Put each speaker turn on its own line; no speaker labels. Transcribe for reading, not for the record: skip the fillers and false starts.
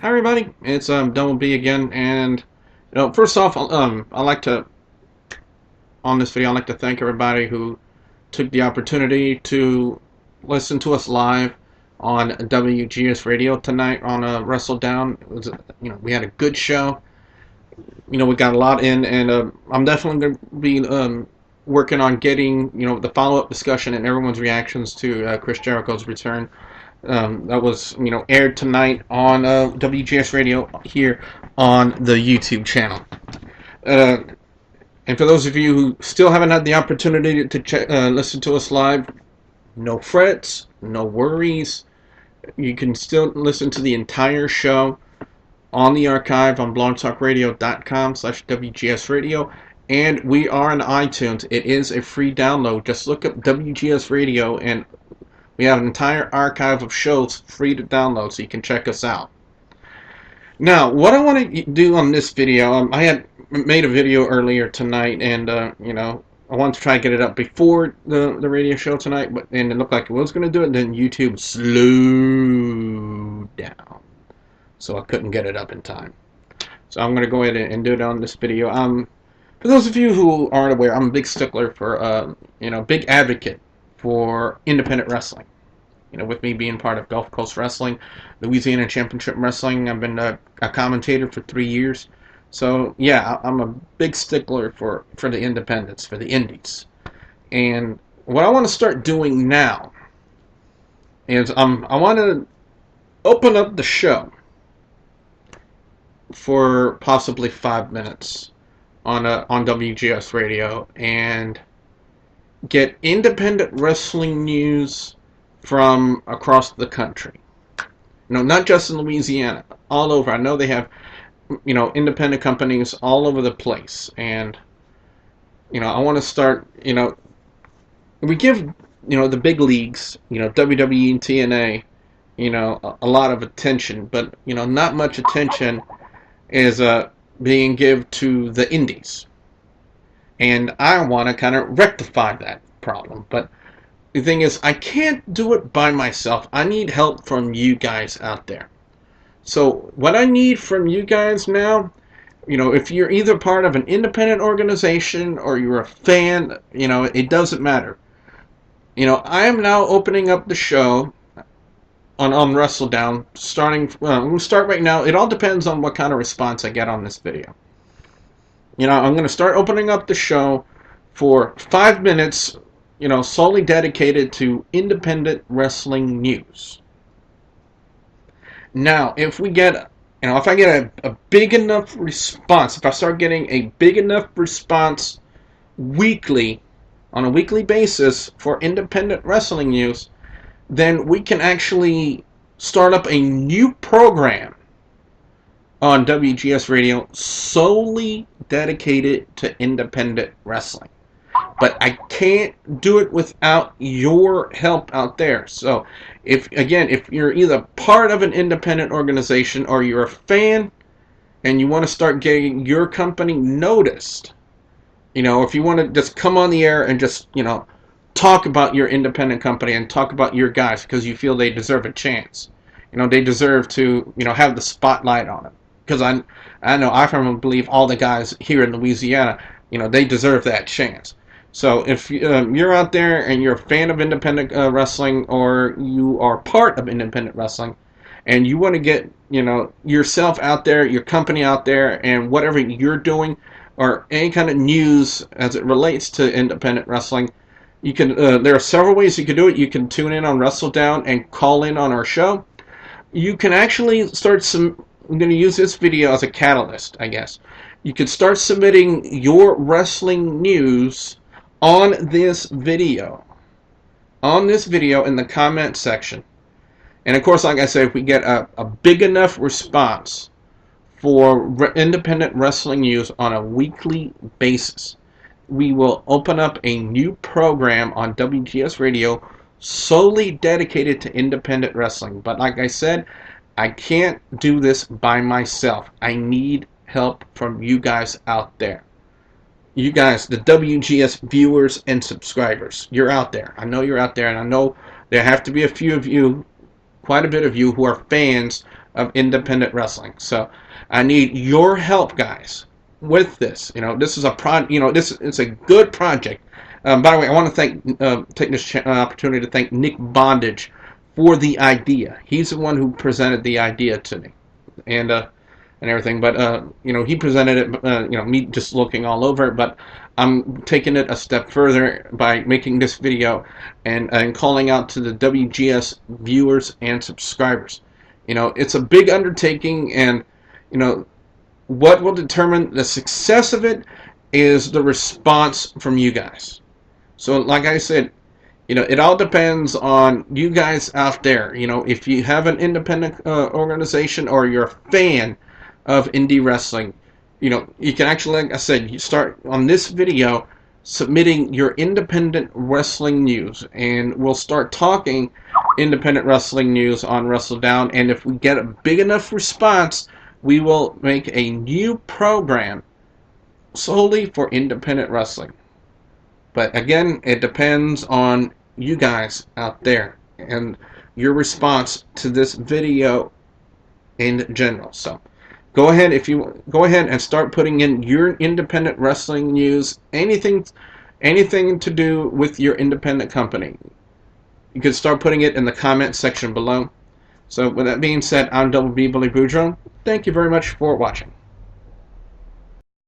Hi everybody, it's Double B again, and first off, I like to on this video, I'd like to thank everybody who took the opportunity to listen to us live on WGS Radio tonight on Wrestle Down. It was, we had a good show. We got a lot in, and I'm definitely going to be working on getting the follow-up discussion and everyone's reactions to Chris Jericho's return. That was, aired tonight on WGS Radio here on the YouTube channel. And for those of you who still haven't had the opportunity to listen to us live, no frets, no worries. You can still listen to the entire show on the archive on blogtalkradio.com/WGS Radio. And we are on iTunes. It is a free download. Just look up WGS Radio and we have an entire archive of shows free to download, so you can check us out. Now, what I want to do on this video, I had made a video earlier tonight, and I wanted to try to get it up before the radio show tonight, and it looked like it was going to do it, and then YouTube slowed down, so I couldn't get it up in time. So I'm going to go ahead and do it on this video. For those of you who aren't aware, I'm a big stickler for, big advocate for independent wrestling. With me being part of Gulf Coast Wrestling, Louisiana Championship Wrestling, I've been a commentator for 3 years. So yeah, I'm a big stickler for the independents, for the indies. And what I want to start doing now is I want to open up the show for possibly 5 minutes on WGS Radio and get independent wrestling news from across the country. Not just in Louisiana, all over. I know they have, independent companies all over the place. And, I want to start, we give, the big leagues, WWE and TNA, a lot of attention. But, not much attention is being given to the indies. And I want to kind of rectify that problem. But the thing is, I can't do it by myself. I need help from you guys out there. So what I need from you guys now, if you're either part of an independent organization or you're a fan, it doesn't matter. I am now opening up the show on WrestleDown, starting, we'll start right now. It all depends on what kind of response I get on this video. I'm going to start opening up the show for 5 minutes, solely dedicated to independent wrestling news. Now, if we get, if I get a big enough response, if I start getting a big enough response weekly, on a weekly basis for independent wrestling news, then we can actually start up a new program on WGS Radio solely dedicated to independent wrestling. But I can't do it without your help out there. So, if you're either part of an independent organization or you're a fan and you want to start getting your company noticed, if you want to just come on the air and just, talk about your independent company and talk about your guys because you feel they deserve a chance. They deserve to, have the spotlight on them. Because I know I firmly believe all the guys here in Louisiana, they deserve that chance. So if you're out there and you're a fan of independent wrestling, or you are part of independent wrestling, and you want to get yourself out there, your company out there, and whatever you're doing, or any kind of news as it relates to independent wrestling, you can. There are several ways you can do it. You can tune in on WrestleDown and call in on our show. You can actually start some. I'm going to use this video as a catalyst, I guess. You can start submitting your wrestling news on this video. On this video in the comment section. And of course, like I said, if we get a big enough response for independent wrestling news on a weekly basis, we will open up a new program on WGS Radio solely dedicated to independent wrestling. But like I said, I can't do this by myself. I need help from you guys out there. You guys, the WGS viewers and subscribers, you're out there. I know you're out there, and I know there have to be a few of you, quite a bit of you, who are fans of independent wrestling. So I need your help, guys, with this. This is this is a good project. By the way, I want to take this opportunity to thank Nick Bondage for the idea. He's the one who presented the idea to me, and everything. But he presented it. Me just looking all over it. But I'm taking it a step further by making this video and calling out to the WGS viewers and subscribers. It's a big undertaking, and what will determine the success of it is the response from you guys. So like I said, it all depends on you guys out there. If you have an independent organization or you're a fan of indie wrestling, you can actually, like I said, you start on this video submitting your independent wrestling news, and we'll start talking independent wrestling news on WrestleDown. And if we get a big enough response, we will make a new program solely for independent wrestling. But again, it depends on you guys out there and your response to this video in general. So go ahead and start putting in your independent wrestling news, anything to do with your independent company. You can start putting it in the comment section below. So with that being said, I'm Double B Billy Boudreaux. Thank you very much for watching.